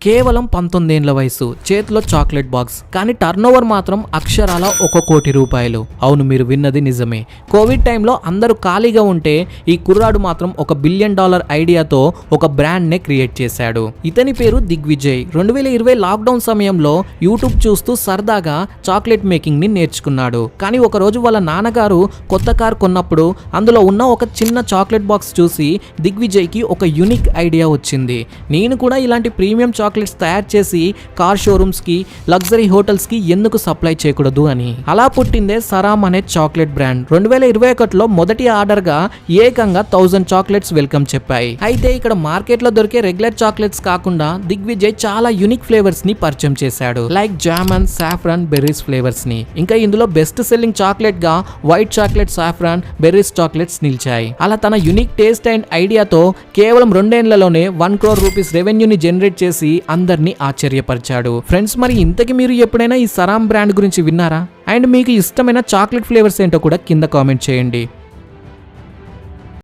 కేవలం 19 ఏళ్ల వయసు, చేతిలో చాక్లెట్ బాక్స్, కానీ టర్నోవర్ మాత్రం అక్షరాల 1 కోటి రూపాయలు. అవును, మీరు విన్నది నిజమే. కోవిడ్ టైంలో అందరూ ఖాళీగా ఉంటే ఈ కుర్రాడు మాత్రం $1 బిలియన్ ఐడియాతో ఒక బ్రాండ్ నే క్రియేట్ చేశాడు. ఇతని పేరు దిగ్విజయ్. 2020 లాక్డౌన్ సమయంలో యూట్యూబ్ చూస్తూ సరదాగా చాక్లెట్ మేకింగ్ ని నేర్చుకున్నాడు. కానీ ఒక రోజు వాళ్ళ నాన్నగారు కొత్త కార్ కొన్నప్పుడు అందులో ఉన్న ఒక చిన్న చాక్లెట్ బాక్స్ చూసి దిగ్విజయ్ కి ఒక యూనిక్ ఐడియా వచ్చింది. నేను కూడా ఇలాంటి ప్రీమియం చాక్లెట్స్ తయారు చేసి కార్ షోరూమ్స్ కి, లగ్జరీ హోటల్స్ కి ఎందుకు సప్లై చేయకూడదు అని. అలా పుట్టిందే సరామ్ అనే చాక్లెట్ బ్రాండ్. 2021లో మొదటి ఆర్డర్ గా ఏకంగా 1000 చాక్లెట్స్ వెల్కమ్ చెప్పాయి. అయితే ఇక్కడ మార్కెట్ లో దొరికే రెగ్యులర్ చాక్లెట్స్ కాకుండా దిగ్విజయ్ చాలా యూనిక్ ఫ్లేవర్స్ ని పరిచయం చేశాడు. Like Zaman, saffron, berries flavours ని. ఇంకా ఇందులో బెస్ట్ సెల్లింగ్ చాక్లెట్ గా white chocolate, saffron, berries chocolates నిలిచాయి. అలా తన యూనిక్ టేస్ట్ అండ్ ఐడియాతో కేవలం 2 ఏళ్లలోనే 1 crore రూపీస్ రెవెన్యూని జనరేట్ చేసి అందరినీ ఆశ్చర్యపరిచాడు. ఫ్రెండ్స్, మరి ఇంతకి మీరు ఎప్పుడైనా ఈ సరామ్ బ్రాండ్ గురించి విన్నారా? అండ్ మీకు ఇష్టమైన చాక్లెట్ ఫ్లేవర్స్ ఏంటో కూడా కింద కామెంట్ చేయండి.